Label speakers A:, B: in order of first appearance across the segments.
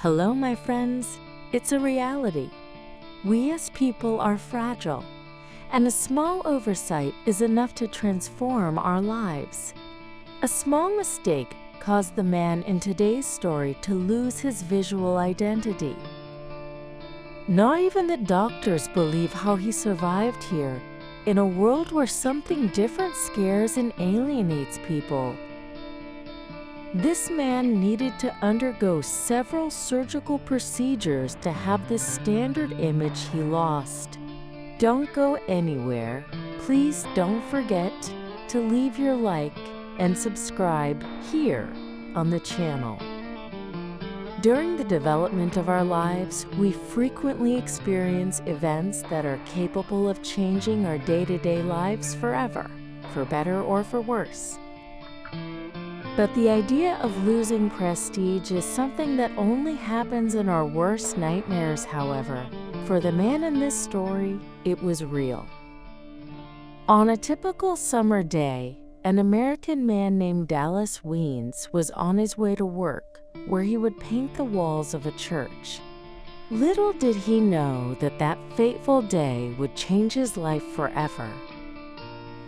A: Hello, my friends. It's a reality. We as people are fragile, and a small oversight is enough to transform our lives. A small mistake caused the man in today's story to lose his visual identity. Not even the doctors believe how he survived here, in a world where something different scares and alienates people. This man needed to undergo several surgical procedures to have the standard image he lost. Don't go anywhere. Please don't forget to leave your like and subscribe here on the channel. During the development of our lives, we frequently experience events that are capable of changing our day-to-day lives forever, for better or for worse. But the idea of losing prestige is something that only happens in our worst nightmares, however. For the man in this story, it was real. On a typical summer day, an American man named Dallas Weens was on his way to work, where he would paint the walls of a church. Little did he know that that fateful day would change his life forever.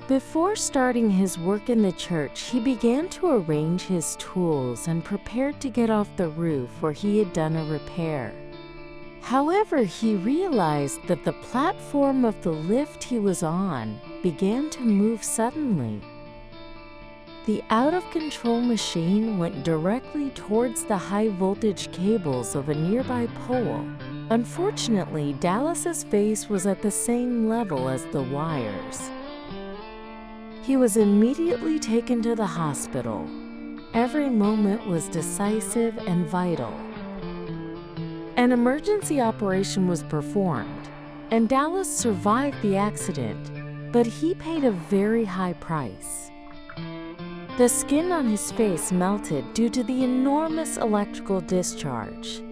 A: Before starting his work in the church, he began to arrange his tools and prepared to get off the roof where he had done a repair. However, he realized that the platform of the lift he was on began to move suddenly. The out-of-control machine went directly towards the high-voltage cables of a nearby pole. Unfortunately, Dallas's face was at the same level as the wires. He was immediately taken to the hospital. Every moment was decisive and vital. An emergency operation was performed, and Dallas survived the accident, but he paid a very high price. The skin on his face melted due to the enormous electrical discharge.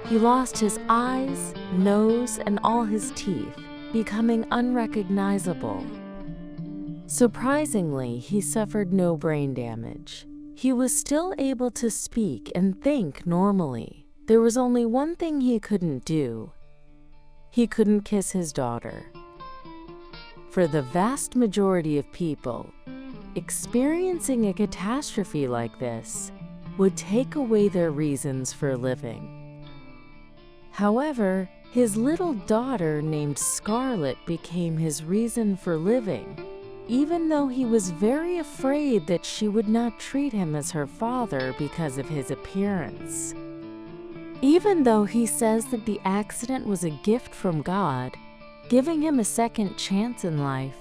A: He lost his eyes, nose, and all his teeth, becoming unrecognizable. Surprisingly, he suffered no brain damage. He was still able to speak and think normally. There was only one thing he couldn't do. He couldn't kiss his daughter. For the vast majority of people, experiencing a catastrophe like this would take away their reasons for living. However, his little daughter named Scarlett became his reason for living, even though he was very afraid that she would not treat him as her father because of his appearance. Even though he says that the accident was a gift from God, giving him a second chance in life,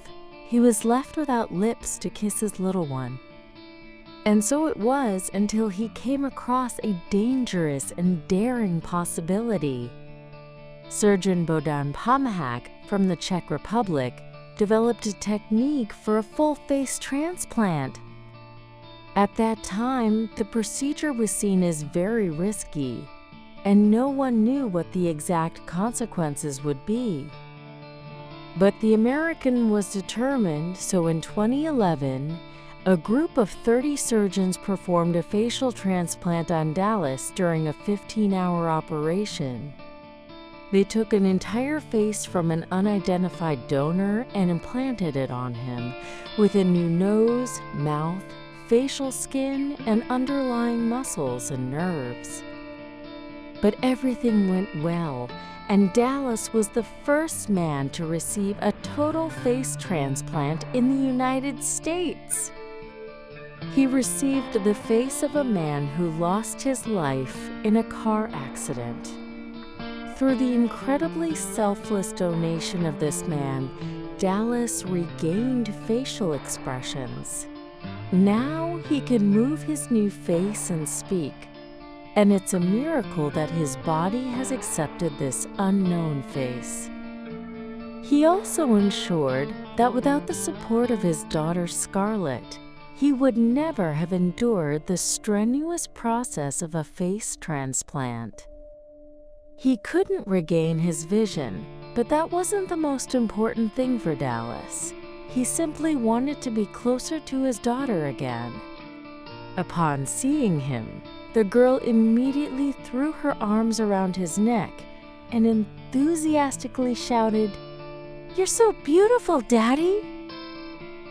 A: he was left without lips to kiss his little one. And so it was until he came across a dangerous and daring possibility. Surgeon Bohdan Pomahak from the Czech Republic developed a technique for a full face transplant. At that time, the procedure was seen as very risky, and no one knew what the exact consequences would be. But the American was determined, so in 2011, a group of 30 surgeons performed a facial transplant on Dallas during a 15-hour operation. They took an entire face from an unidentified donor and implanted it on him, with a new nose, mouth, facial skin, and underlying muscles and nerves. But everything went well, and Dallas was the first man to receive a total face transplant in the United States. He received the face of a man who lost his life in a car accident. Through the incredibly selfless donation of this man, Dallas regained facial expressions. Now he can move his new face and speak, and it's a miracle that his body has accepted this unknown face. He also ensured that without the support of his daughter Scarlett, he would never have endured the strenuous process of a face transplant. He couldn't regain his vision, but that wasn't the most important thing for Dallas. He simply wanted to be closer to his daughter again. Upon seeing him, The girl immediately threw her arms around his neck and enthusiastically shouted, "You're so beautiful, Daddy!"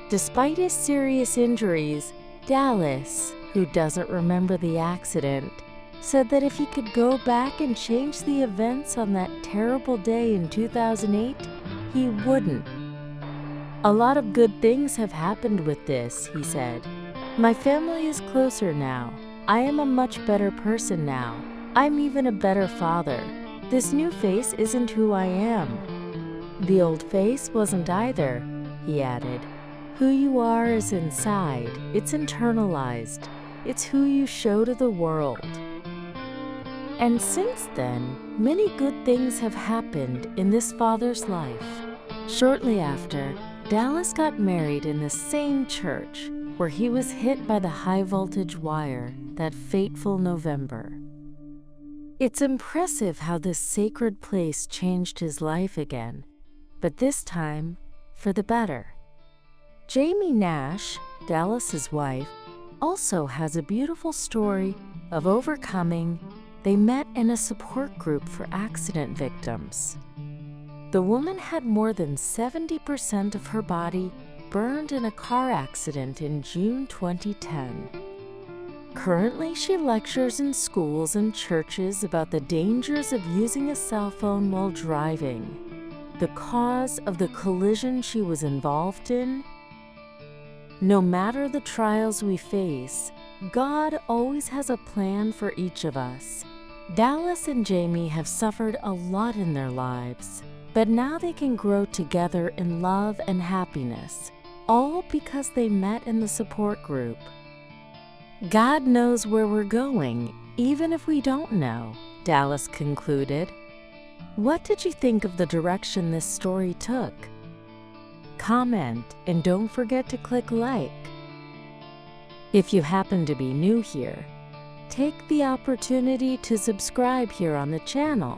A: Despite his serious injuries, Dallas, who doesn't remember the accident, said that if he could go back and change the events on that terrible day in 2008, he wouldn't. "A lot of good things have happened with this," he said. "My family is closer now. I am a much better person now. I'm even a better father. This new face isn't who I am. The old face wasn't either," he added. "Who you are is inside. It's internalized. It's who you show to the world." And since then, many good things have happened in this father's life. Shortly after, Dallas got married in the same church where he was hit by the high-voltage wire that fateful November. It's impressive how this sacred place changed his life again, but this time for the better. Jamie Nash, Dallas's wife, also has a beautiful story of overcoming. They met in a support group for accident victims. The woman had more than 70% of her body burned in a car accident in June 2010. Currently, she lectures in schools and churches about the dangers of using a cell phone while driving. The cause of the collision she was involved in? No matter the trials we face, God always has a plan for each of us. Dallas and Jamie have suffered a lot in their lives, but now they can grow together in love and happiness, all because they met in the support group. God knows where we're going, even if we don't know, Dallas concluded. What did you think of the direction this story took? Comment and don't forget to click like. If you happen to be new here, take the opportunity to subscribe here on the channel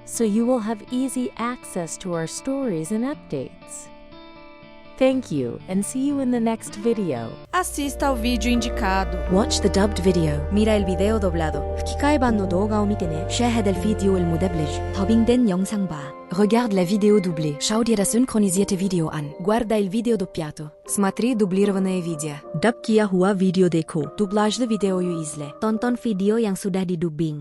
A: so you will have easy access to our stories and updates. Thank you and see you in the next video.
B: Assista ao vídeo indicado.
C: Watch the dubbed video.
B: Mira el video doblado.吹き替え版の動画を見てね.
C: شاهد الفيديو المدبلج.
B: 더빙된 영상 봐.
C: Regarde la vidéo doublée. Schau dir das synchronisierte Video an.
B: Guarda il video doppiato.
C: Смотри дублированное видео.
B: Dub kiya hua video dekho.
C: Dublajlı videoyu izle.
B: Tonton video yang sudah didubbing.